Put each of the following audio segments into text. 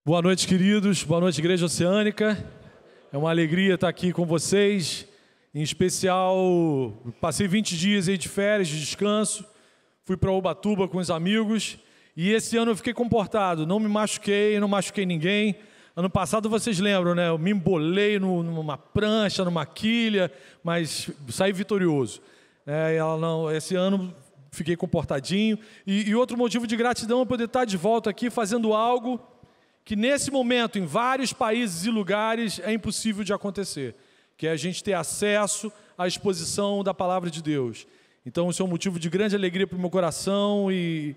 Boa noite, queridos. Boa noite, Igreja Oceânica. É uma alegria estar aqui com vocês. Em especial, passei 20 dias aí de férias, de descanso. Fui para Ubatuba com os amigos. E esse ano eu fiquei comportado. Não me machuquei, não machuquei ninguém. Ano passado, vocês lembram, né? Eu me embolei numa prancha, numa quilha, mas saí vitorioso. Esse ano fiquei comportadinho. E outro motivo de gratidão é poder estar de volta aqui fazendo algo que nesse momento, em vários países e lugares, é impossível de acontecer, que é a gente ter acesso à exposição da Palavra de Deus. Então, isso é um motivo de grande alegria para o meu coração e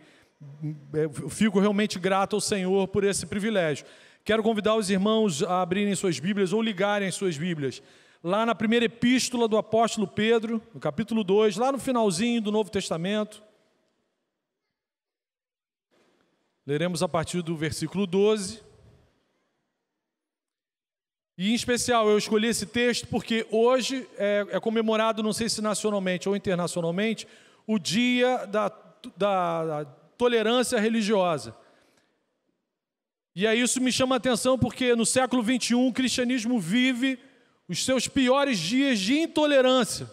eu fico realmente grato ao Senhor por esse privilégio. Quero convidar os irmãos a abrirem suas Bíblias ou ligarem suas Bíblias. Lá na primeira epístola do apóstolo Pedro, no capítulo 2, lá no finalzinho do Novo Testamento. Leremos a partir do versículo 12. E, em especial, eu escolhi esse texto porque hoje é comemorado, não sei se nacionalmente ou internacionalmente, o Dia da Tolerância Religiosa. E aí isso me chama a atenção porque no século XXI o cristianismo vive os seus piores dias de intolerância.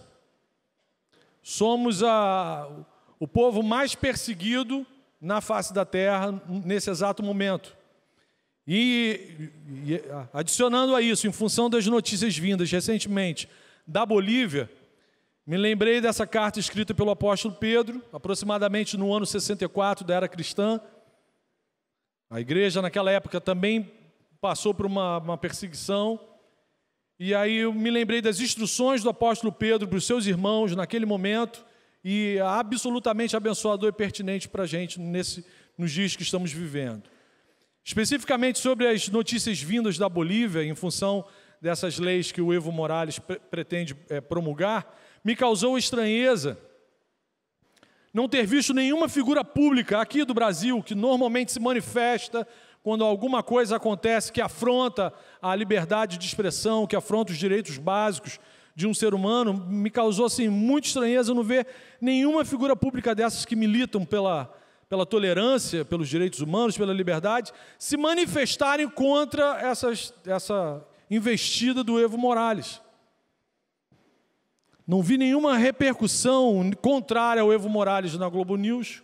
Somos o povo mais perseguido na face da terra nesse exato momento. E adicionando a isso, em função das notícias vindas recentemente da Bolívia, me lembrei dessa carta escrita pelo apóstolo Pedro, aproximadamente no ano 64 da era cristã. A igreja naquela época também passou por uma perseguição. E aí eu me lembrei das instruções do apóstolo Pedro para os seus irmãos naquele momento, e absolutamente abençoador e pertinente para a gente nos dias que estamos vivendo. Especificamente sobre as notícias vindas da Bolívia, em função dessas leis que o Evo Morales pretende promulgar, me causou estranheza não ter visto nenhuma figura pública aqui do Brasil, que normalmente se manifesta quando alguma coisa acontece que afronta a liberdade de expressão, que afronta os direitos básicos de um ser humano. Me causou assim, muita estranheza não ver nenhuma figura pública dessas que militam pela tolerância, pelos direitos humanos, pela liberdade, se manifestarem contra essa investida do Evo Morales. Não vi nenhuma repercussão contrária ao Evo Morales na Globo News,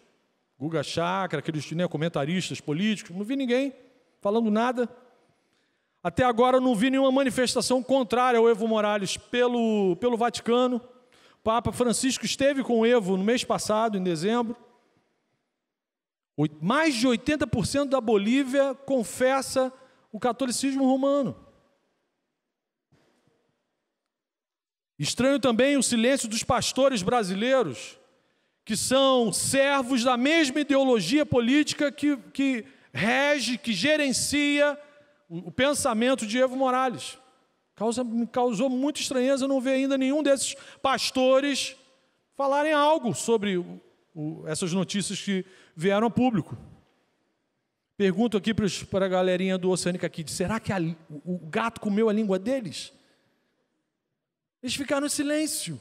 Guga Chakra, aqueles comentaristas políticos, não vi ninguém falando nada. Até agora não vi nenhuma manifestação contrária ao Evo Morales pelo Vaticano. O Papa Francisco esteve com o Evo no mês passado, em dezembro. Mais de 80% da Bolívia confessa o catolicismo romano. Estranho também o silêncio dos pastores brasileiros, que são servos da mesma ideologia política que rege, que gerencia o pensamento de Evo Morales. Me causou muita estranheza não ver ainda nenhum desses pastores falarem algo sobre essas notícias que vieram a público. Pergunto aqui para a galerinha do Oceânica aqui, será que o gato comeu a língua deles? Eles ficaram em silêncio.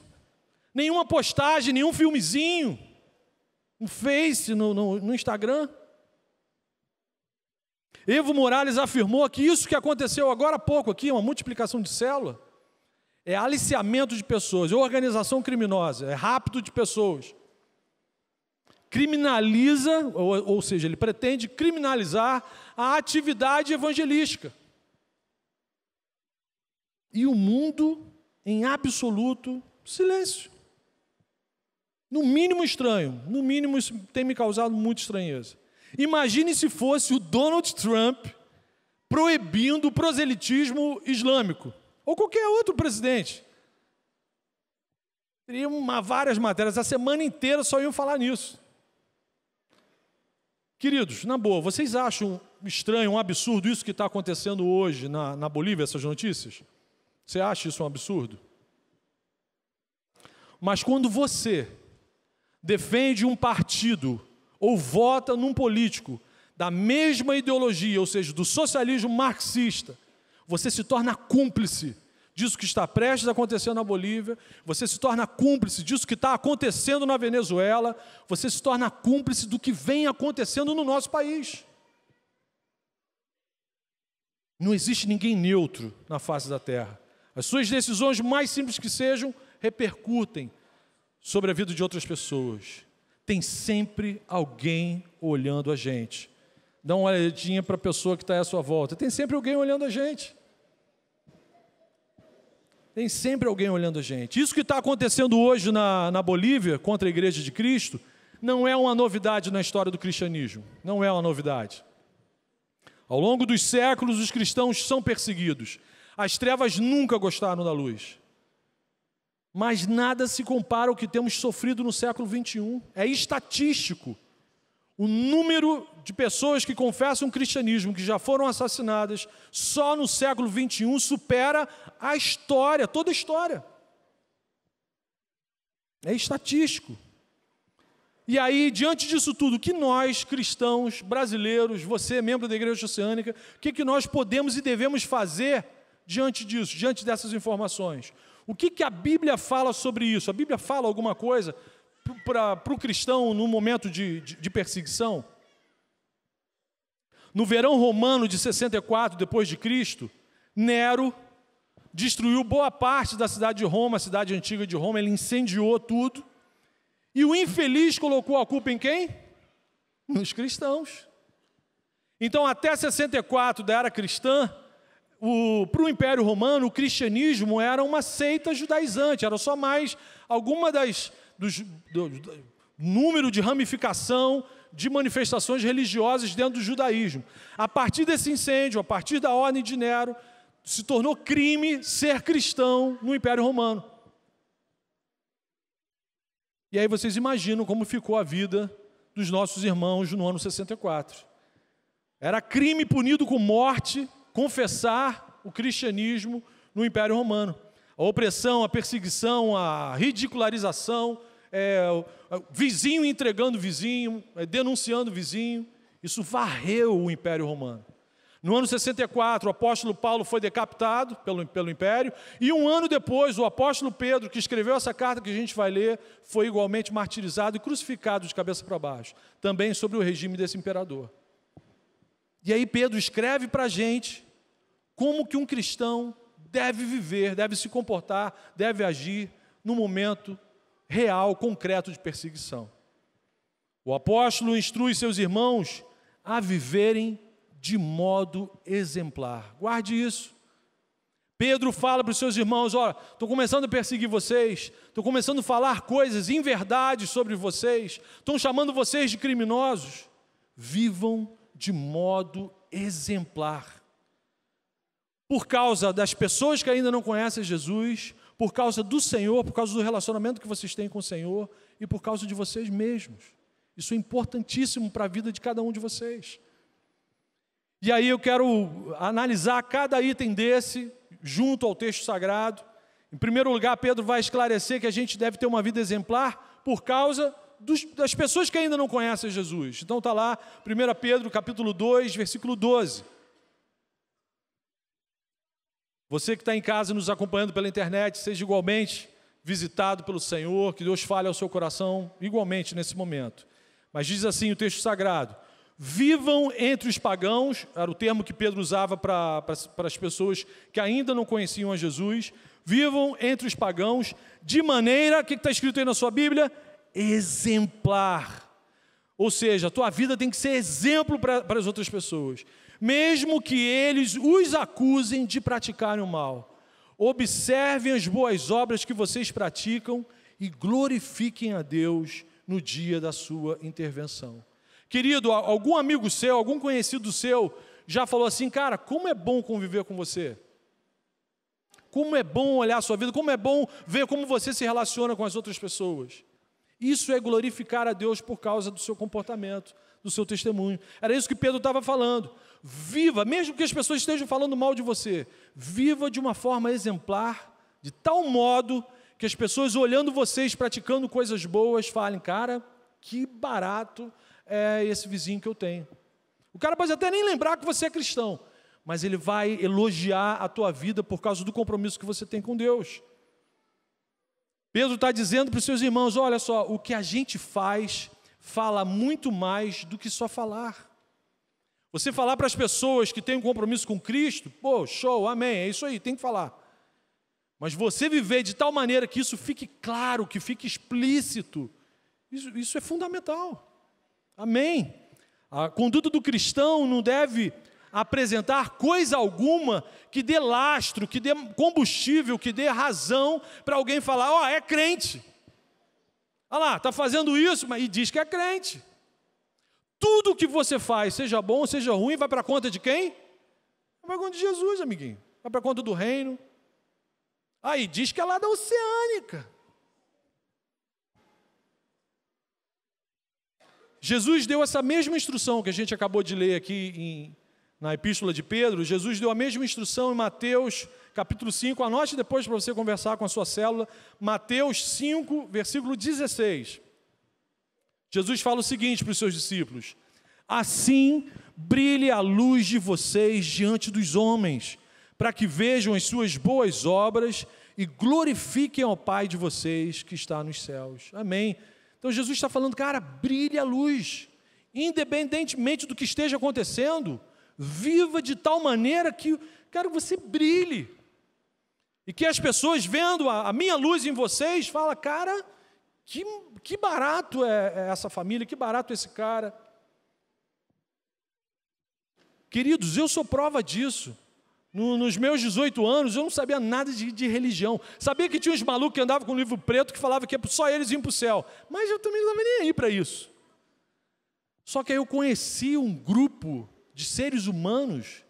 Nenhuma postagem, nenhum filmezinho, no Face, no Instagram. Evo Morales afirmou que isso que aconteceu agora há pouco aqui, uma multiplicação de célula, é aliciamento de pessoas, é organização criminosa, é rapto de pessoas. Criminaliza, ou seja, ele pretende criminalizar a atividade evangelística. E o mundo, em absoluto silêncio. No mínimo estranho, no mínimo isso tem me causado muita estranheza. Imagine se fosse o Donald Trump proibindo o proselitismo islâmico, ou qualquer outro presidente. Teria várias matérias, a semana inteira só iam falar nisso. Queridos, na boa, vocês acham estranho, um absurdo isso que está acontecendo hoje na Bolívia, essas notícias? Você acha isso um absurdo? Mas quando você defende um partido ou vota num político da mesma ideologia, ou seja, do socialismo marxista, você se torna cúmplice disso que está prestes a acontecer na Bolívia, você se torna cúmplice disso que está acontecendo na Venezuela, você se torna cúmplice do que vem acontecendo no nosso país. Não existe ninguém neutro na face da terra. As suas decisões, mais simples que sejam, repercutem sobre a vida de outras pessoas. Tem sempre alguém olhando a gente. Dá uma olhadinha para a pessoa que está à sua volta. Tem sempre alguém olhando a gente. Tem sempre alguém olhando a gente. Isso que está acontecendo hoje na Bolívia, contra a Igreja de Cristo, não é uma novidade na história do cristianismo. Não é uma novidade. Ao longo dos séculos, os cristãos são perseguidos. As trevas nunca gostaram da luz. Mas nada se compara ao que temos sofrido no século XXI. É estatístico. O número de pessoas que confessam o cristianismo, que já foram assassinadas, só no século XXI supera a história, toda a história. É estatístico. E aí, diante disso tudo, o que nós, cristãos, brasileiros, você, membro da Igreja Oceânica, o que nós podemos e devemos fazer diante disso, diante dessas informações? O que a Bíblia fala sobre isso? A Bíblia fala alguma coisa para o cristão no momento de perseguição? No verão romano de 64 depois de Cristo, Nero destruiu boa parte da cidade de Roma, a cidade antiga de Roma, ele incendiou tudo. E o infeliz colocou a culpa em quem? Nos cristãos. Então, até 64 da era cristã, para o Império Romano, o cristianismo era uma seita judaizante, era só mais alguma do número de ramificação de manifestações religiosas dentro do judaísmo. A partir desse incêndio, a partir da ordem de Nero, se tornou crime ser cristão no Império Romano. E aí vocês imaginam como ficou a vida dos nossos irmãos no ano 64. Era crime punido com morte confessar o cristianismo no Império Romano. A opressão, a perseguição, a ridicularização, vizinho entregando vizinho, denunciando vizinho, isso varreu o Império Romano. No ano 64, o apóstolo Paulo foi decapitado pelo Império, e um ano depois, o apóstolo Pedro, que escreveu essa carta que a gente vai ler, foi igualmente martirizado e crucificado de cabeça para baixo, também sobre o regime desse imperador. E aí Pedro escreve para a gente como que um cristão deve viver, deve se comportar, deve agir no momento real, concreto de perseguição. O apóstolo instrui seus irmãos a viverem de modo exemplar. Guarde isso. Pedro fala para os seus irmãos, olha, estou começando a perseguir vocês, estou começando a falar coisas inverdades sobre vocês, estão chamando vocês de criminosos. Vivam de modo exemplar. Por causa das pessoas que ainda não conhecem Jesus, por causa do Senhor, por causa do relacionamento que vocês têm com o Senhor e por causa de vocês mesmos. Isso é importantíssimo para a vida de cada um de vocês. E aí eu quero analisar cada item desse junto ao texto sagrado. Em primeiro lugar, Pedro vai esclarecer que a gente deve ter uma vida exemplar por causa das pessoas que ainda não conhecem Jesus. Então está lá, 1 Pedro capítulo 2, versículo 12. Você que está em casa nos acompanhando pela internet, seja igualmente visitado pelo Senhor, que Deus fale ao seu coração igualmente nesse momento. Mas diz assim o texto sagrado: vivam entre os pagãos, era o termo que Pedro usava para as pessoas que ainda não conheciam a Jesus. Vivam entre os pagãos de maneira, o que está escrito aí na sua Bíblia? Exemplar. Ou seja, a tua vida tem que ser exemplo para as outras pessoas. Mesmo que eles os acusem de praticarem o mal. Observem as boas obras que vocês praticam e glorifiquem a Deus no dia da sua intervenção. Querido, algum amigo seu, algum conhecido seu já falou assim, cara, como é bom conviver com você? Como é bom olhar a sua vida, como é bom ver como você se relaciona com as outras pessoas. Isso é glorificar a Deus por causa do seu comportamento, do seu testemunho. Era isso que Pedro estava falando. Viva, mesmo que as pessoas estejam falando mal de você, viva de uma forma exemplar, de tal modo que as pessoas olhando vocês, praticando coisas boas, falem, cara, que barato é esse vizinho que eu tenho. O cara pode até nem lembrar que você é cristão, mas ele vai elogiar a tua vida por causa do compromisso que você tem com Deus. Pedro está dizendo para os seus irmãos, olha só, o que a gente faz fala muito mais do que só falar. Você falar para as pessoas que têm um compromisso com Cristo, pô, show, amém, é isso aí, tem que falar. Mas você viver de tal maneira que isso fique claro, que fique explícito, isso é fundamental. Amém. A conduta do cristão não deve apresentar coisa alguma que dê lastro, que dê combustível, que dê razão para alguém falar, ó, é crente. Olha lá, está fazendo isso, mas e diz que é crente. Tudo que você faz, seja bom, seja ruim, vai para a conta de quem? Vai para a conta de Jesus, amiguinho. Vai para a conta do reino. Aí diz que é lá da Oceânica. Jesus deu essa mesma instrução que a gente acabou de ler aqui na Epístola de Pedro. Jesus deu a mesma instrução em Mateus, capítulo 5. Anote depois para você conversar com a sua célula. Mateus 5, versículo 16. Jesus fala o seguinte para os seus discípulos: assim brilhe a luz de vocês diante dos homens, para que vejam as suas boas obras e glorifiquem ao Pai de vocês que está nos céus. Amém. Então Jesus está falando, cara, brilhe a luz, independentemente do que esteja acontecendo, viva de tal maneira que, cara, você brilhe. E que as pessoas vendo a minha luz em vocês, falam, cara, que barato é essa família, que barato esse cara. Queridos, eu sou prova disso. Nos meus 18 anos, eu não sabia nada de religião. Sabia que tinha uns malucos que andavam com um livro preto que falava que só eles iam para o céu. Mas eu também não estava nem aí para isso. Só que aí eu conheci um grupo de seres humanos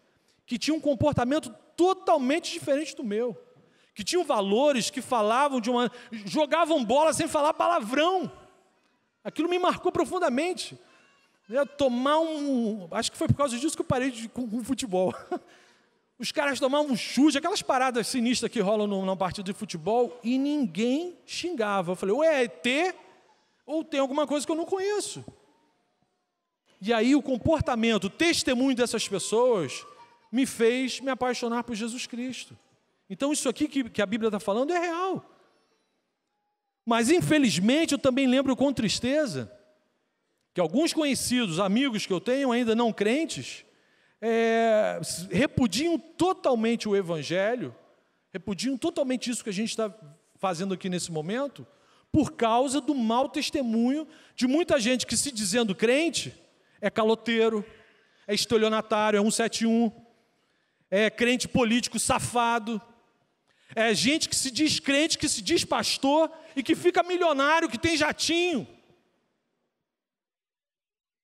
que tinham um comportamento totalmente diferente do meu. Que tinham valores, que falavam jogavam bola sem falar palavrão. Aquilo me marcou profundamente. Acho que foi por causa disso que eu parei com futebol. Os caras tomavam chute, aquelas paradas sinistras que rolam numa partida de futebol, e ninguém xingava. Eu falei, ou é ET, ou tem alguma coisa que eu não conheço. E aí o comportamento, o testemunho dessas pessoas, me fez me apaixonar por Jesus Cristo. Então isso aqui que a Bíblia está falando é real. Mas infelizmente eu também lembro com tristeza, que alguns conhecidos, amigos que eu tenho, ainda não crentes, repudiam totalmente o Evangelho, repudiam totalmente isso que a gente está fazendo aqui nesse momento, por causa do mau testemunho de muita gente que, se dizendo crente, é caloteiro, é estelionatário, é 171, é crente político safado, é gente que se diz crente, que se diz pastor e que fica milionário, que tem jatinho.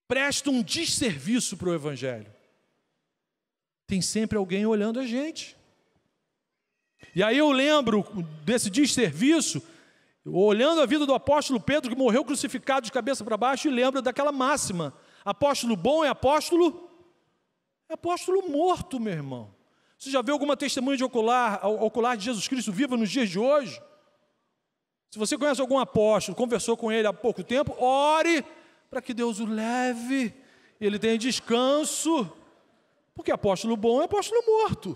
Presta um desserviço para o Evangelho. Tem sempre alguém olhando a gente. E aí eu lembro desse desserviço, olhando a vida do apóstolo Pedro, que morreu crucificado de cabeça para baixo, e lembro daquela máxima: apóstolo bom é apóstolo morto, meu irmão. Você já viu alguma testemunha de ocular de Jesus Cristo viva nos dias de hoje? Se você conhece algum apóstolo, conversou com ele há pouco tempo, ore para que Deus o leve e ele tenha descanso. Porque apóstolo bom é apóstolo morto.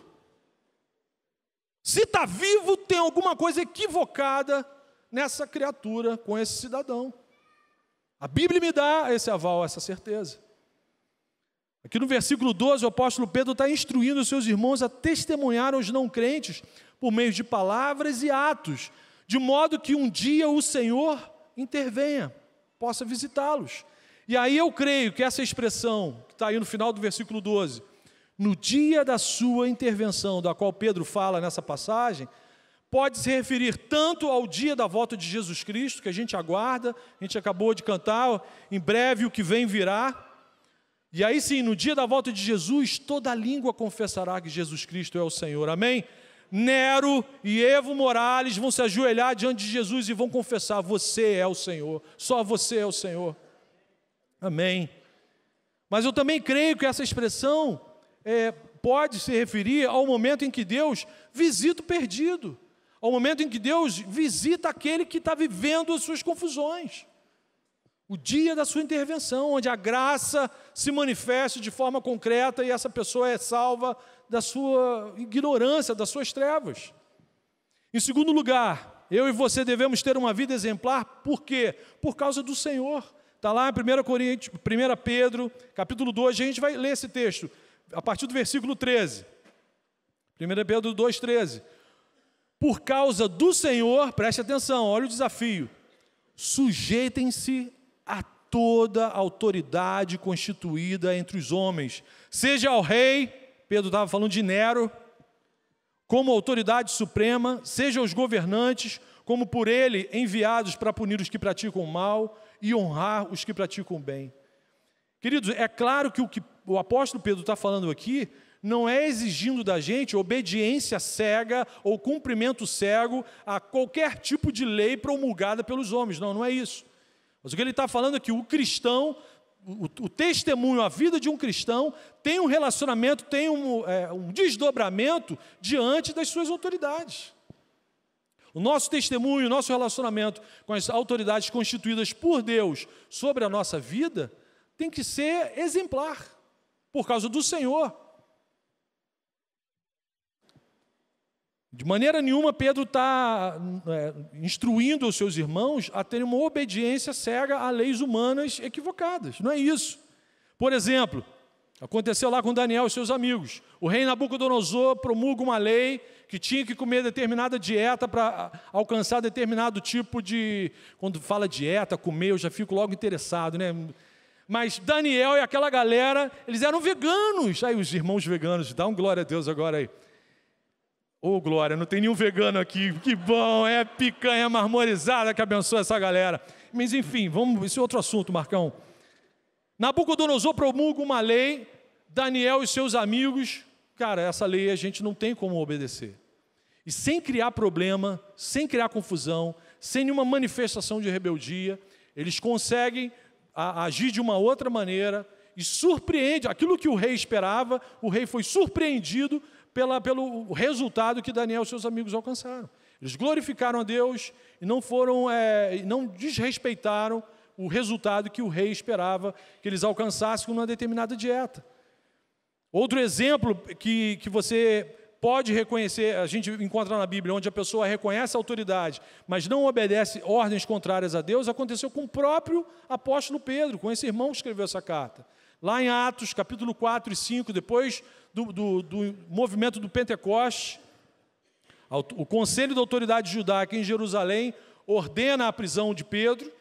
Se está vivo, tem alguma coisa equivocada nessa criatura, com esse cidadão. A Bíblia me dá esse aval, essa certeza. Aqui no versículo 12, o apóstolo Pedro está instruindo os seus irmãos a testemunhar aos não crentes por meio de palavras e atos, de modo que um dia o Senhor intervenha, possa visitá-los. E aí eu creio que essa expressão, que está aí no final do versículo 12, no dia da sua intervenção, da qual Pedro fala nessa passagem, pode se referir tanto ao dia da volta de Jesus Cristo, que a gente aguarda, a gente acabou de cantar, em breve o que vem virá. E aí sim, no dia da volta de Jesus, toda língua confessará que Jesus Cristo é o Senhor, amém? Nero e Evo Morales vão se ajoelhar diante de Jesus e vão confessar, você é o Senhor, só você é o Senhor, amém? Mas eu também creio que essa expressão pode se referir ao momento em que Deus visita o perdido, ao momento em que Deus visita aquele que está vivendo as suas confusões. O dia da sua intervenção, onde a graça se manifesta de forma concreta e essa pessoa é salva da sua ignorância, das suas trevas. Em segundo lugar, eu e você devemos ter uma vida exemplar, por quê? Por causa do Senhor. Está lá em 1 Pedro, capítulo 2, a gente vai ler esse texto, a partir do versículo 13. 1 Pedro 2, 13. Por causa do Senhor, preste atenção, olha o desafio, sujeitem-se a toda a autoridade constituída entre os homens, seja ao rei, Pedro estava falando de Nero, como autoridade suprema, seja aos governantes, como por ele enviados para punir os que praticam o mal e honrar os que praticam o bem. Queridos, é claro que o que o apóstolo Pedro está falando aqui não é exigindo da gente obediência cega ou cumprimento cego a qualquer tipo de lei promulgada pelos homens. Não, não é isso. Mas o que ele está falando é que o cristão, o testemunho, a vida de um cristão tem um relacionamento, tem um desdobramento diante das suas autoridades. O nosso testemunho, o nosso relacionamento com as autoridades constituídas por Deus sobre a nossa vida tem que ser exemplar, por causa do Senhor. De maneira nenhuma, Pedro está instruindo os seus irmãos a terem uma obediência cega a leis humanas equivocadas. Não é isso. Por exemplo, aconteceu lá com Daniel e seus amigos. O rei Nabucodonosor promulga uma lei que tinha que comer determinada dieta para alcançar determinado tipo de... Quando fala dieta, comer, eu já fico logo interessado, né? Mas Daniel e aquela galera, eles eram veganos. Aí os irmãos veganos, dá um glória a Deus agora aí. Ô, glória, não tem nenhum vegano aqui. Que bom, é picanha marmorizada que abençoa essa galera. Mas enfim, vamos, esse é outro assunto, Marcão. Nabucodonosor promulga uma lei, Daniel e seus amigos, cara, essa lei a gente não tem como obedecer. E sem criar problema, sem criar confusão, sem nenhuma manifestação de rebeldia, eles conseguem agir de uma outra maneira e surpreende, aquilo que o rei esperava, o rei foi surpreendido pelo resultado que Daniel e seus amigos alcançaram. Eles glorificaram a Deus e não desrespeitaram o resultado que o rei esperava que eles alcançassem com uma determinada dieta. Outro exemplo que você pode reconhecer, a gente encontra na Bíblia, onde a pessoa reconhece a autoridade, mas não obedece ordens contrárias a Deus, aconteceu com o próprio apóstolo Pedro, com esse irmão que escreveu essa carta. Lá em Atos, capítulo 4 e 5, depois do movimento do Pentecoste, o conselho da autoridade judaica em Jerusalém ordena a prisão de Pedro,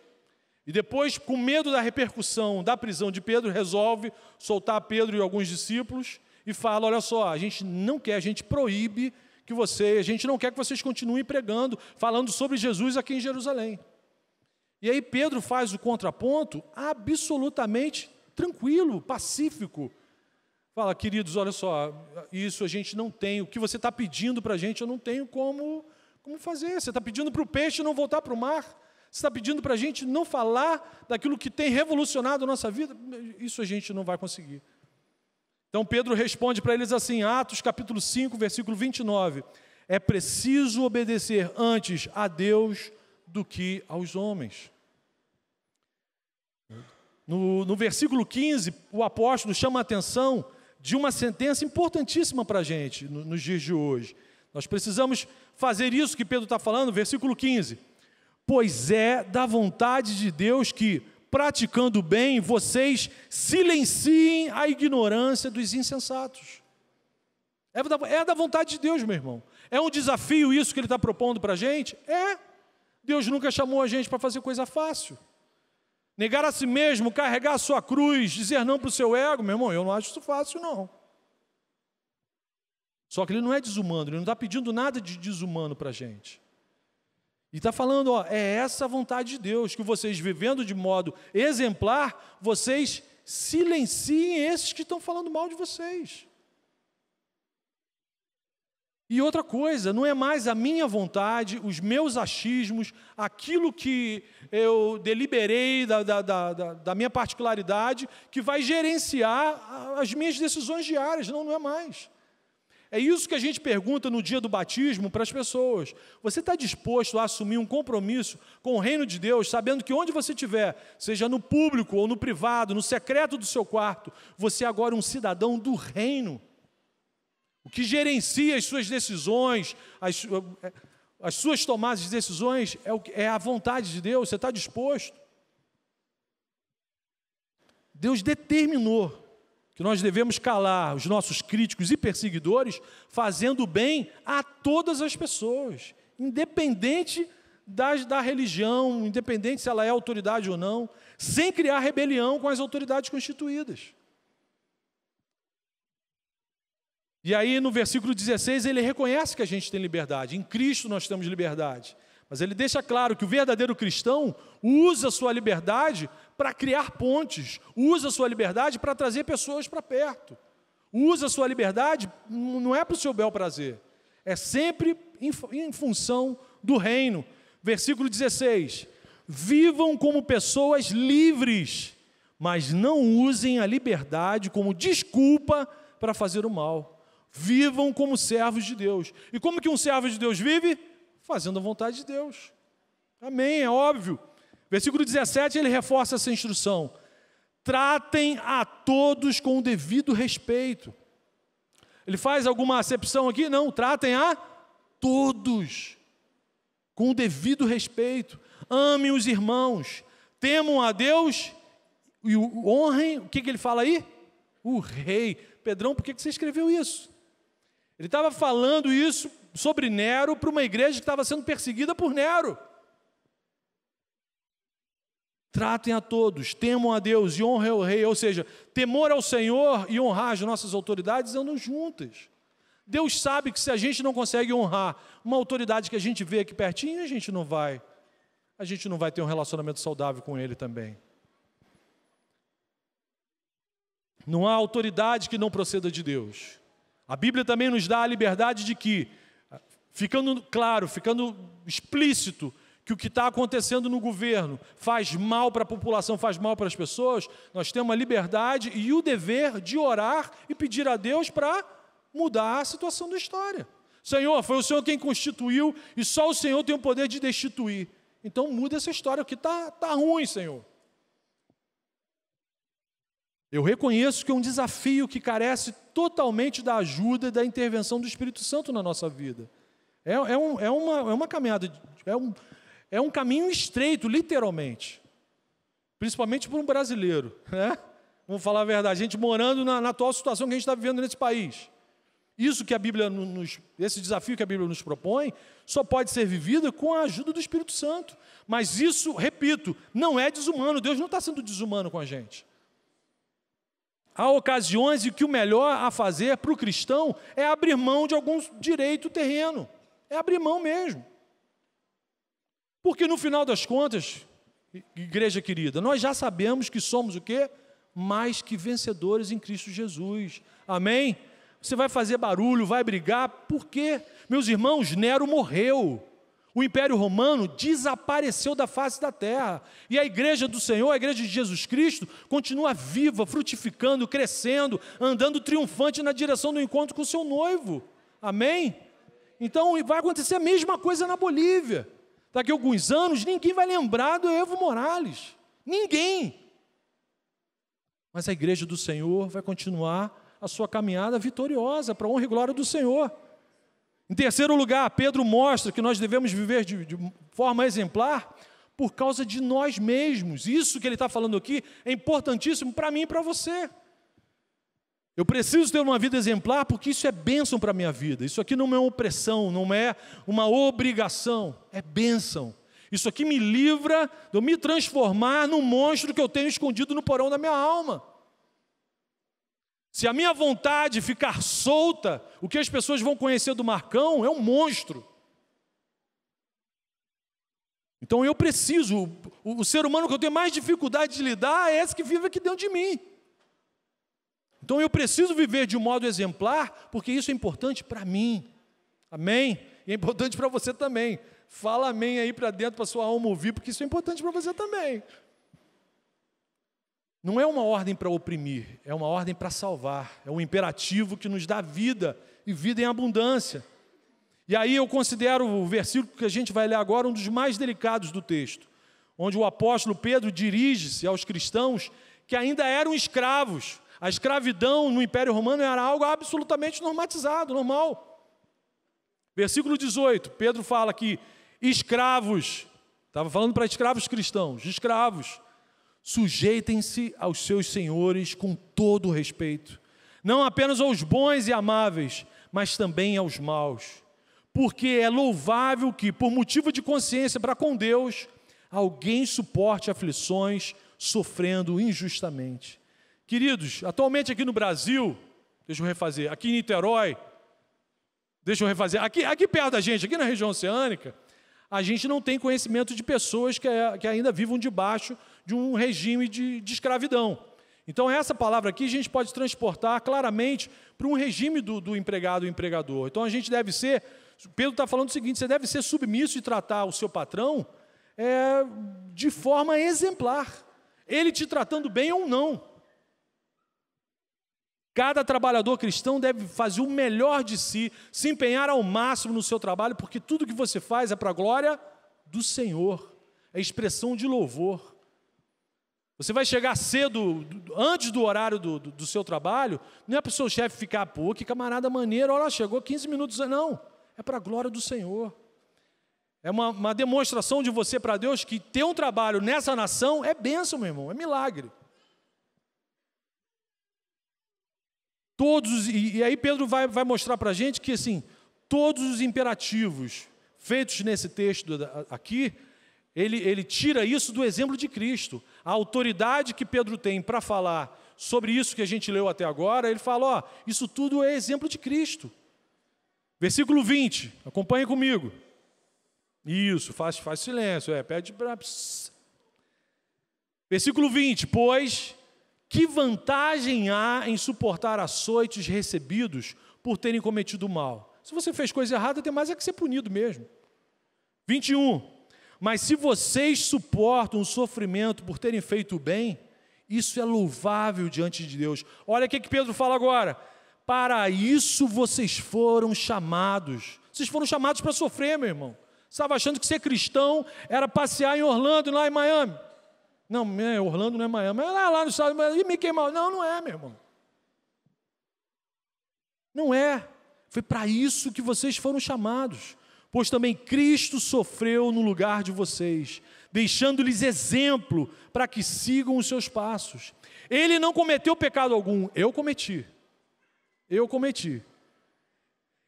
e depois, com medo da repercussão da prisão de Pedro, resolve soltar Pedro e alguns discípulos e fala, olha só, a gente não quer, a gente proíbe a gente não quer que vocês continuem pregando, falando sobre Jesus aqui em Jerusalém. E aí Pedro faz o contraponto absolutamente tranquilo, pacífico. Fala, queridos, olha só, isso a gente não tem, o que você está pedindo para a gente, eu não tenho como fazer. Você está pedindo para o peixe não voltar para o mar, você está pedindo para a gente não falar daquilo que tem revolucionado a nossa vida, isso a gente não vai conseguir. Então Pedro responde para eles assim, Atos capítulo 5, versículo 29, é preciso obedecer antes a Deus do que aos homens. No versículo 15, o apóstolo chama a atenção de uma sentença importantíssima para a gente nos dias de hoje. Nós precisamos fazer isso que Pedro está falando, versículo 15. Pois é da vontade de Deus que, praticando o bem, vocês silenciem a ignorância dos insensatos. É da vontade de Deus, meu irmão. É um desafio isso que ele está propondo para a gente? É. Deus nunca chamou a gente para fazer coisa fácil. Negar a si mesmo, carregar a sua cruz, dizer não para o seu ego, meu irmão, eu não acho isso fácil, não. Só que ele não é desumano, ele não está pedindo nada de desumano para a gente. E está falando, ó, é essa a vontade de Deus, que vocês vivendo de modo exemplar, vocês silenciem esses que estão falando mal de vocês. E outra coisa, não é mais a minha vontade, os meus achismos, aquilo que eu deliberei da minha particularidade, que vai gerenciar as minhas decisões diárias. Não é mais. É isso que a gente pergunta no dia do batismo para as pessoas. Você está disposto a assumir um compromisso com o reino de Deus, sabendo que onde você estiver, seja no público ou no privado, no secreto do seu quarto, você é agora um cidadão do reino? O que gerencia as suas decisões, as suas tomadas de decisões, é a vontade de Deus. Você está disposto? Deus determinou que nós devemos calar os nossos críticos e perseguidores, fazendo bem a todas as pessoas, independente da religião, independente se ela é autoridade ou não, sem criar rebelião com as autoridades constituídas. E aí no versículo 16 ele reconhece que a gente tem liberdade, em Cristo nós temos liberdade, mas ele deixa claro que o verdadeiro cristão usa a sua liberdade para criar pontes, usa a sua liberdade para trazer pessoas para perto, usa a sua liberdade, não é para o seu bel prazer, é sempre em função do reino. Versículo 16, vivam como pessoas livres, mas não usem a liberdade como desculpa para fazer o mal. Vivam como servos de Deus. E como que um servo de Deus vive? Fazendo a vontade de Deus. Amém, é óbvio. Versículo 17, ele reforça essa instrução. Tratem a todos com o devido respeito. Ele faz alguma acepção aqui? Não, tratem a todos com o devido respeito. Amem os irmãos, temam a Deus e honrem, o que ele fala aí? O rei. Pedrão, por que você escreveu isso? Ele estava falando isso sobre Nero para uma igreja que estava sendo perseguida por Nero. Tratem a todos, temam a Deus e honrem o rei, ou seja, temor ao Senhor e honrar as nossas autoridades andam juntas. Deus sabe que se a gente não consegue honrar uma autoridade que a gente vê aqui pertinho, a gente não vai ter um relacionamento saudável com ele também. Não há autoridade que não proceda de Deus. A Bíblia também nos dá a liberdade de que, ficando claro, ficando explícito, que o que está acontecendo no governo faz mal para a população, faz mal para as pessoas, nós temos a liberdade e o dever de orar e pedir a Deus para mudar a situação da história. Senhor, foi o Senhor quem constituiu e só o Senhor tem o poder de destituir. Então muda essa história, o que está ruim, Senhor. Eu reconheço que é um desafio que carece totalmente da ajuda e da intervenção do Espírito Santo na nossa vida. É uma caminhada, é um caminho estreito, literalmente. Principalmente para um brasileiro, né? Vamos falar a verdade, a gente morando na atual situação que a gente está vivendo nesse país. Isso que a Bíblia esse desafio que a Bíblia nos propõe, só pode ser vivido com a ajuda do Espírito Santo. Mas isso, repito, não é desumano. Deus não está sendo desumano com a gente. Há ocasiões em que o melhor a fazer para o cristão é abrir mão de algum direito terreno. É abrir mão mesmo. Porque no final das contas, igreja querida, nós já sabemos que somos o quê? Mais que vencedores em Cristo Jesus. Amém? Você vai fazer barulho, vai brigar, por quê? Meus irmãos, Nero morreu. O Império Romano desapareceu da face da terra. E a igreja do Senhor, a igreja de Jesus Cristo, continua viva, frutificando, crescendo, andando triunfante na direção do encontro com o seu noivo. Amém? Então vai acontecer a mesma coisa na Bolívia. Daqui a alguns anos, ninguém vai lembrar do Evo Morales. Ninguém. Mas a igreja do Senhor vai continuar a sua caminhada vitoriosa para a honra e glória do Senhor. Em terceiro lugar, Pedro mostra que nós devemos viver de forma exemplar por causa de nós mesmos. Isso que ele está falando aqui é importantíssimo para mim e para você. Eu preciso ter uma vida exemplar porque isso é bênção para a minha vida. Isso aqui não é uma opressão, não é uma obrigação, é bênção. Isso aqui me livra de eu me transformar num monstro que eu tenho escondido no porão da minha alma. Se a minha vontade ficar solta, o que as pessoas vão conhecer do Marcão é um monstro. Então eu preciso, o ser humano que eu tenho mais dificuldade de lidar é esse que vive aqui dentro de mim. Então eu preciso viver de um modo exemplar, porque isso é importante para mim. Amém? E é importante para você também. Fala amém aí para dentro, para sua alma ouvir, porque isso é importante para você também. Não é uma ordem para oprimir, é uma ordem para salvar. É um imperativo que nos dá vida, e vida em abundância. E aí eu considero o versículo que a gente vai ler agora um dos mais delicados do texto, onde o apóstolo Pedro dirige-se aos cristãos que ainda eram escravos. A escravidão no Império Romano era algo absolutamente normatizado, normal. Versículo 18, Pedro fala que escravos, estava falando para escravos cristãos, escravos, Sujeitem-se aos seus senhores com todo o respeito, não apenas aos bons e amáveis, mas também aos maus, porque é louvável que, por motivo de consciência para com Deus, alguém suporte aflições sofrendo injustamente. Queridos, atualmente aqui no Brasil, deixa eu refazer, aqui em Niterói, aqui perto da gente, aqui na região oceânica, a gente não tem conhecimento de pessoas que ainda vivam debaixo de um regime de escravidão. Então, essa palavra aqui a gente pode transportar claramente para um regime do empregado e empregador. Então, a gente deve ser, Pedro está falando o seguinte, você deve ser submisso e tratar o seu patrão de forma exemplar, ele te tratando bem ou não. Cada trabalhador cristão deve fazer o melhor de si, se empenhar ao máximo no seu trabalho, porque tudo que você faz é para a glória do Senhor, é expressão de louvor. Você vai chegar cedo, antes do horário do seu trabalho, não é para o seu chefe ficar, pô, que camarada maneiro, olha lá, chegou 15 minutos, não, é para a glória do Senhor. É uma demonstração de você para Deus que ter um trabalho nessa nação é bênção, meu irmão, é milagre. E aí Pedro vai mostrar para a gente que assim, todos os imperativos feitos nesse texto aqui, ele tira isso do exemplo de Cristo. A autoridade que Pedro tem para falar sobre isso que a gente leu até agora, ele fala, isso tudo é exemplo de Cristo. Versículo 20, acompanhe comigo. Isso, faz silêncio, pede para... Versículo 20, pois... que vantagem há em suportar açoites recebidos por terem cometido mal? Se você fez coisa errada, tem mais que ser punido mesmo. 21. Mas se vocês suportam o sofrimento por terem feito o bem, isso é louvável diante de Deus. Olha o que Pedro fala agora. Para isso vocês foram chamados. Vocês foram chamados para sofrer, meu irmão. Você estava achando que ser cristão era passear em Orlando, lá em Miami. Não, Orlando não é Miami, é lá no estado, e Mickey Mouse. Não é, meu irmão. Não é. Foi para isso que vocês foram chamados. Pois também Cristo sofreu no lugar de vocês, deixando-lhes exemplo para que sigam os seus passos. Ele não cometeu pecado algum, eu cometi.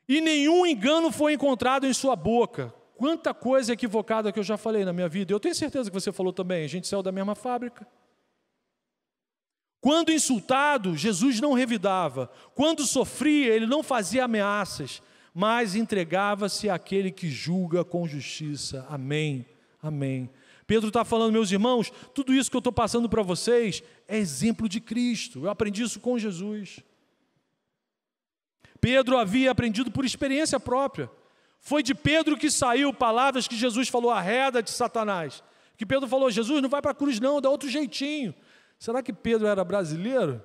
E nenhum engano foi encontrado em sua boca. Quanta coisa equivocada que eu já falei na minha vida. Eu tenho certeza que você falou também. A gente saiu da mesma fábrica. Quando insultado, Jesus não revidava. Quando sofria, ele não fazia ameaças, mas entregava-se àquele que julga com justiça. Amém. Amém. Pedro está falando, meus irmãos, tudo isso que eu estou passando para vocês é exemplo de Cristo. Eu aprendi isso com Jesus. Pedro havia aprendido por experiência própria. Foi de Pedro que saiu palavras que Jesus falou, arreda de Satanás. Que Pedro falou, Jesus, não vai para a cruz não, dá outro jeitinho. Será que Pedro era brasileiro?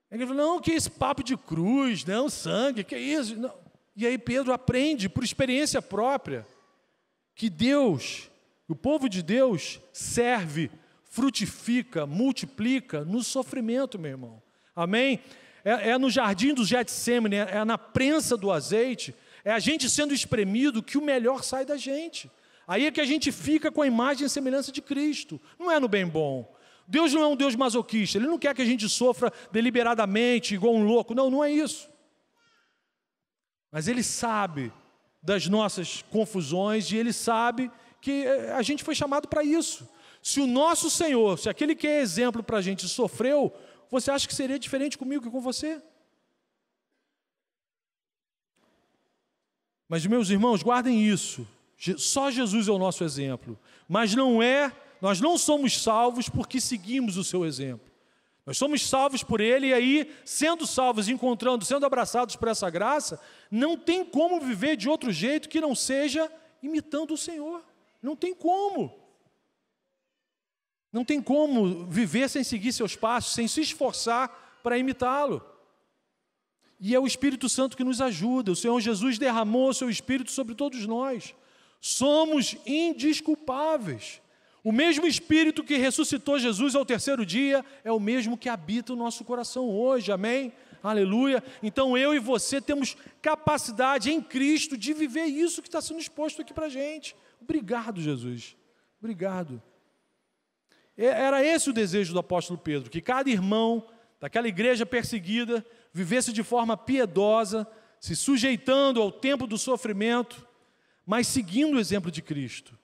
Ele falou, não, que esse papo de cruz, não, sangue, que isso? Não. E aí Pedro aprende por experiência própria que Deus, o povo de Deus, serve, frutifica, multiplica no sofrimento, meu irmão. Amém? É no jardim do Getsêmani, é na prensa do azeite, é a gente sendo espremido que o melhor sai da gente. Aí é que a gente fica com a imagem e semelhança de Cristo. Não é no bem bom. Deus não é um Deus masoquista. Ele não quer que a gente sofra deliberadamente, igual um louco. Não, não é isso. Mas Ele sabe das nossas confusões e Ele sabe que a gente foi chamado para isso. Se o nosso Senhor, se aquele que é exemplo para a gente sofreu, você acha que seria diferente comigo que com você? Mas, meus irmãos, guardem isso. Só Jesus é o nosso exemplo. Mas nós não somos salvos porque seguimos o seu exemplo. Nós somos salvos por Ele e aí, sendo salvos, sendo abraçados por essa graça, não tem como viver de outro jeito que não seja imitando o Senhor. Não tem como. Não tem como viver sem seguir seus passos, sem se esforçar para imitá-lo. E é o Espírito Santo que nos ajuda. O Senhor Jesus derramou o seu Espírito sobre todos nós. Somos indesculpáveis. O mesmo Espírito que ressuscitou Jesus ao terceiro dia é o mesmo que habita o nosso coração hoje. Amém? Aleluia. Então eu e você temos capacidade em Cristo de viver isso que está sendo exposto aqui para a gente. Obrigado, Jesus. Obrigado. Era esse o desejo do apóstolo Pedro, que cada irmão daquela igreja perseguida vivesse de forma piedosa, se sujeitando ao tempo do sofrimento, mas seguindo o exemplo de Cristo.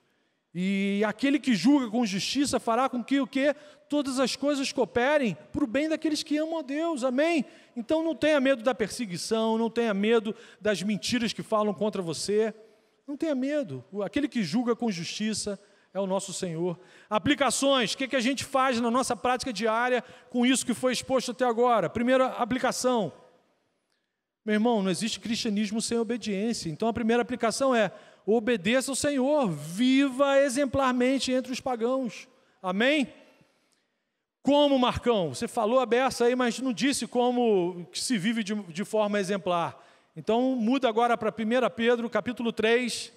E aquele que julga com justiça fará com que o quê? Todas as coisas cooperem para o bem daqueles que amam a Deus, amém? Então não tenha medo da perseguição, não tenha medo das mentiras que falam contra você, não tenha medo. Aquele que julga com justiça é o nosso Senhor. Aplicações, o que a gente faz na nossa prática diária com isso que foi exposto até agora? Primeira aplicação. Meu irmão, não existe cristianismo sem obediência. Então a primeira aplicação é: obedeça ao Senhor, viva exemplarmente entre os pagãos. Amém? Como, Marcão? Você falou a beça aí, mas não disse como que se vive de forma exemplar. Então muda agora para 1 Pedro, capítulo 3.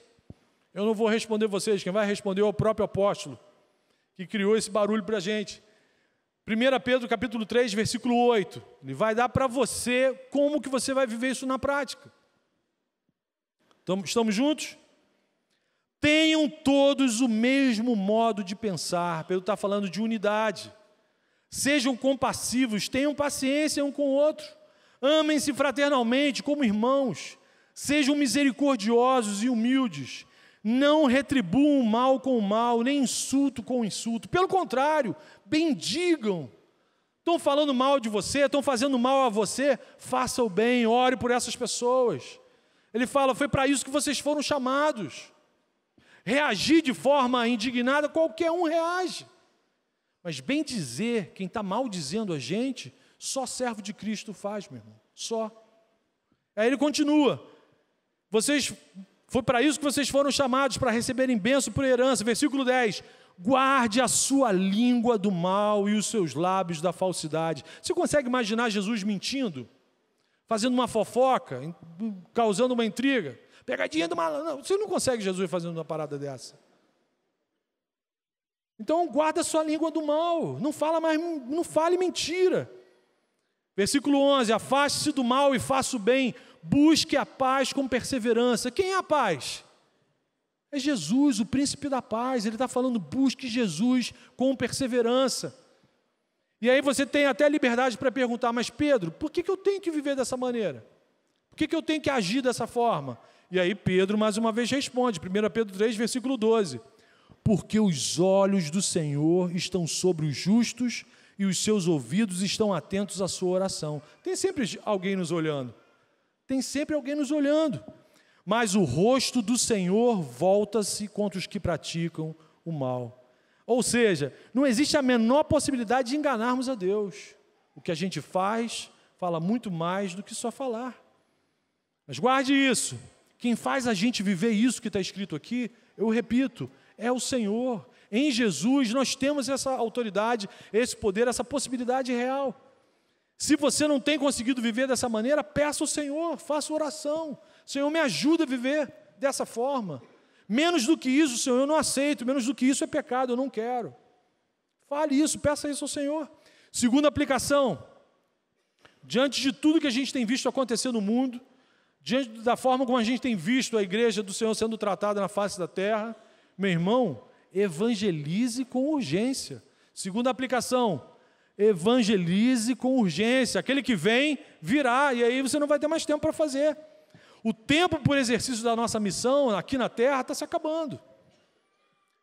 Eu não vou responder vocês, quem vai responder é o próprio apóstolo, que criou esse barulho para a gente. 1 Pedro, capítulo 3, versículo 8. Ele vai dar para você como que você vai viver isso na prática. Estamos juntos? Tenham todos o mesmo modo de pensar. Pedro está falando de unidade. Sejam compassivos, tenham paciência um com o outro. Amem-se fraternalmente como irmãos. Sejam misericordiosos e humildes. Não retribuam o mal com o mal, nem insulto com insulto. Pelo contrário, bendigam. Estão falando mal de você, estão fazendo mal a você, faça o bem, ore por essas pessoas. Ele fala, foi para isso que vocês foram chamados. Reagir de forma indignada, qualquer um reage. Mas bem dizer, quem está maldizendo a gente, só servo de Cristo faz, meu irmão. Só. Aí ele continua. Foi para isso que vocês foram chamados, para receberem bênção por herança. Versículo 10. Guarde a sua língua do mal e os seus lábios da falsidade. Você consegue imaginar Jesus mentindo? Fazendo uma fofoca? Causando uma intriga? Pegadinha do malandro. Não, você não consegue Jesus fazendo uma parada dessa. Então guarda a sua língua do mal. Não fale mentira. Versículo 11. Afaste-se do mal e faça o bem. Busque a paz com perseverança. Quem é a paz? É Jesus, o príncipe da paz. Ele está falando, busque Jesus com perseverança. E aí você tem até liberdade para perguntar, mas Pedro, por que eu tenho que viver dessa maneira? Por que eu tenho que agir dessa forma? E aí Pedro mais uma vez responde, 1 Pedro 3, versículo 12. Porque os olhos do Senhor estão sobre os justos e os seus ouvidos estão atentos à sua oração. Tem sempre alguém nos olhando. Tem sempre alguém nos olhando. Mas o rosto do Senhor volta-se contra os que praticam o mal. Ou seja, não existe a menor possibilidade de enganarmos a Deus. O que a gente faz, fala muito mais do que só falar. Mas guarde isso. Quem faz a gente viver isso que está escrito aqui, eu repito, é o Senhor. Em Jesus nós temos essa autoridade, esse poder, essa possibilidade real. Se você não tem conseguido viver dessa maneira, peça ao Senhor, faça oração. Senhor, me ajuda a viver dessa forma. Menos do que isso, Senhor, eu não aceito. Menos do que isso é pecado, eu não quero. Fale isso, peça isso ao Senhor. Segunda aplicação. Diante de tudo que a gente tem visto acontecer no mundo, diante da forma como a gente tem visto a igreja do Senhor sendo tratada na face da terra, meu irmão, evangelize com urgência. Segunda aplicação. Evangelize com urgência. Aquele que vem, virá, e aí você não vai ter mais tempo para fazer. O tempo por exercício da nossa missão aqui na terra está se acabando.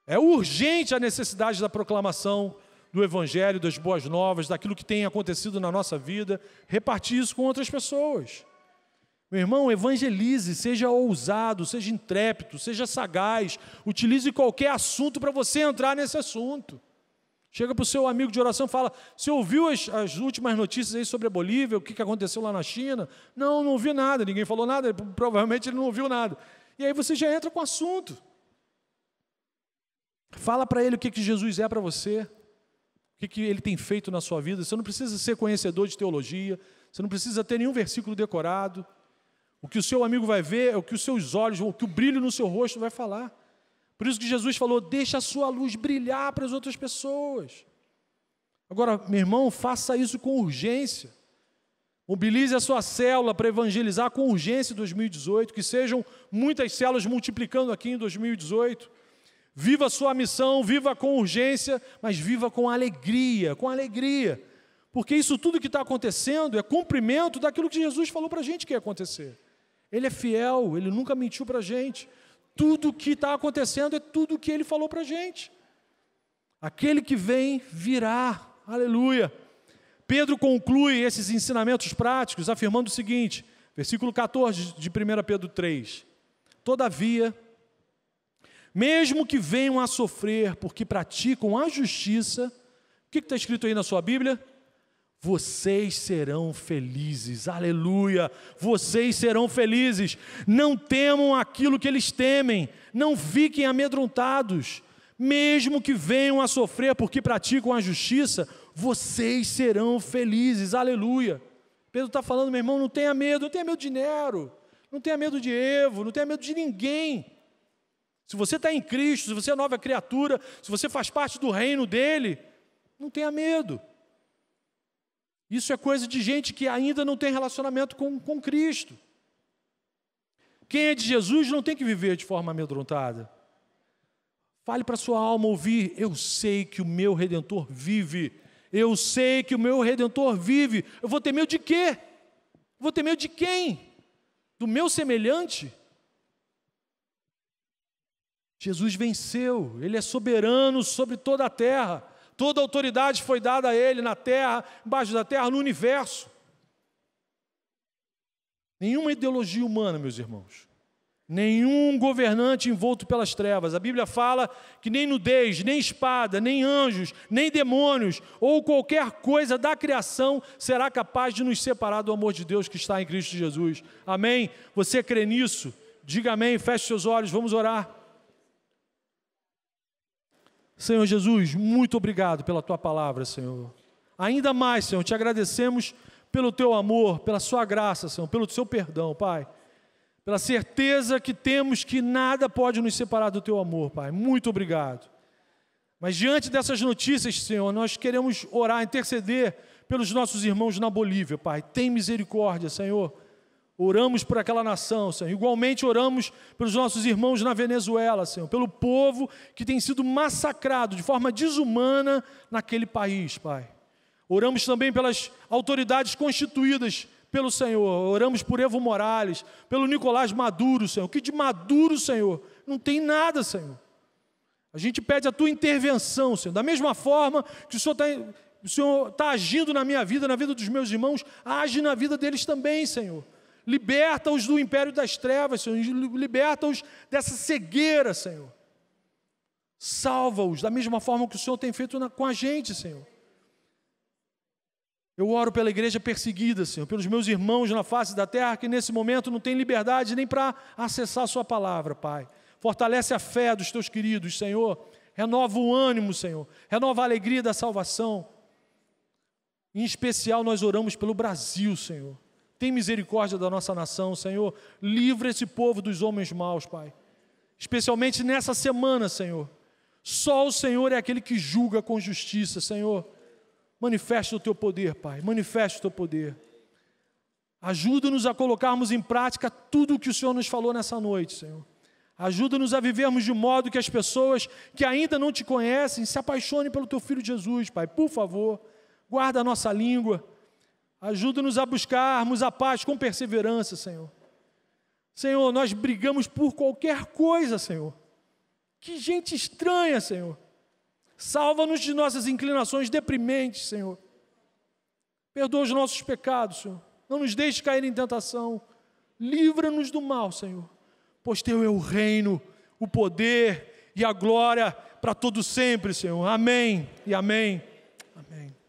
É urgente a necessidade da proclamação do Evangelho, das boas novas, daquilo que tem acontecido na nossa vida, repartir isso com outras pessoas. Meu irmão, evangelize, seja ousado, seja intrépido, seja sagaz, utilize qualquer assunto para você entrar nesse assunto. Chega para o seu amigo de oração e fala, você ouviu as últimas notícias aí sobre a Bolívia, o que aconteceu lá na China? Não ouvi nada, ninguém falou nada, provavelmente ele não ouviu nada. E aí você já entra com o assunto. Fala para ele o que Jesus é para você, o que ele tem feito na sua vida. Você não precisa ser conhecedor de teologia, você não precisa ter nenhum versículo decorado. O que o seu amigo vai ver é o que os seus olhos, o que o brilho no seu rosto vai falar. Por isso que Jesus falou, deixa a sua luz brilhar para as outras pessoas. Agora, meu irmão, faça isso com urgência. Mobilize a sua célula para evangelizar com urgência em 2018, que sejam muitas células multiplicando aqui em 2018. Viva a sua missão, viva com urgência, mas viva com alegria, porque isso tudo que está acontecendo é cumprimento daquilo que Jesus falou para a gente que ia acontecer. Ele é fiel, Ele nunca mentiu para a gente. Tudo que está acontecendo é tudo que Ele falou para a gente. Aquele que vem virá, aleluia. Pedro conclui esses ensinamentos práticos afirmando o seguinte, versículo 14 de 1 Pedro 3. Todavia, mesmo que venham a sofrer porque praticam a justiça, o que está escrito aí na sua Bíblia? Vocês serão felizes, aleluia, vocês serão felizes. Não temam aquilo que eles temem, não fiquem amedrontados. Mesmo que venham a sofrer porque praticam a justiça, vocês serão felizes, aleluia. Pedro está falando, meu irmão, não tenha medo de Nero, não tenha medo de Evo, não tenha medo de ninguém. Se você está em Cristo, se você é nova criatura, se você faz parte do reino dele, não tenha medo. Isso é coisa de gente que ainda não tem relacionamento com Cristo. Quem é de Jesus não tem que viver de forma amedrontada. Fale para a sua alma ouvir, eu sei que o meu Redentor vive. Eu sei que o meu Redentor vive. Eu vou ter medo de quê? Vou ter medo de quem? Do meu semelhante? Jesus venceu, Ele é soberano sobre toda a terra. Toda a autoridade foi dada a Ele na terra, embaixo da terra, no universo. Nenhuma ideologia humana, meus irmãos. Nenhum governante envolto pelas trevas. A Bíblia fala que nem nudez, nem espada, nem anjos, nem demônios, ou qualquer coisa da criação será capaz de nos separar do amor de Deus que está em Cristo Jesus. Amém? Você crê nisso? Diga amém, feche seus olhos, vamos orar. Senhor Jesus, muito obrigado pela Tua palavra, Senhor. Ainda mais, Senhor, te agradecemos pelo Teu amor, pela Sua graça, Senhor, pelo Seu perdão, Pai. Pela certeza que temos que nada pode nos separar do Teu amor, Pai. Muito obrigado. Mas diante dessas notícias, Senhor, nós queremos orar, interceder pelos nossos irmãos na Bolívia, Pai. Tem misericórdia, Senhor. Oramos por aquela nação, Senhor. Igualmente oramos pelos nossos irmãos na Venezuela, Senhor. Pelo povo que tem sido massacrado de forma desumana naquele país, Pai. Oramos também pelas autoridades constituídas pelo Senhor. Oramos por Evo Morales, pelo Nicolás Maduro, Senhor. Que de Maduro, Senhor, não tem nada, Senhor. A gente pede a Tua intervenção, Senhor. Da mesma forma que o Senhor está agindo na minha vida, na vida dos meus irmãos, age na vida deles também, Senhor. Liberta-os do império das trevas, Senhor. Liberta-os dessa cegueira, Senhor. Salva-os da mesma forma que o Senhor tem feito com a gente, Senhor. Eu oro pela igreja perseguida, Senhor, pelos meus irmãos na face da terra que nesse momento não tem liberdade nem para acessar a Sua palavra, Pai. Fortalece a fé dos Teus queridos, Senhor. Renova o ânimo, Senhor. Renova a alegria da salvação. Em especial nós oramos pelo Brasil, Senhor. Tem misericórdia da nossa nação, Senhor. Livra esse povo dos homens maus, Pai. Especialmente nessa semana, Senhor. Só o Senhor é aquele que julga com justiça, Senhor. Manifesta o Teu poder, Pai. Manifesta o Teu poder. Ajuda-nos a colocarmos em prática tudo o que o Senhor nos falou nessa noite, Senhor. Ajuda-nos a vivermos de modo que as pessoas que ainda não Te conhecem se apaixonem pelo Teu Filho Jesus, Pai. Por favor, guarda a nossa língua. Ajuda-nos a buscarmos a paz com perseverança, Senhor. Senhor, nós brigamos por qualquer coisa, Senhor. Que gente estranha, Senhor. Salva-nos de nossas inclinações deprimentes, Senhor. Perdoa os nossos pecados, Senhor. Não nos deixe cair em tentação. Livra-nos do mal, Senhor. Pois Teu é o reino, o poder e a glória para todo sempre, Senhor. Amém e amém. Amém.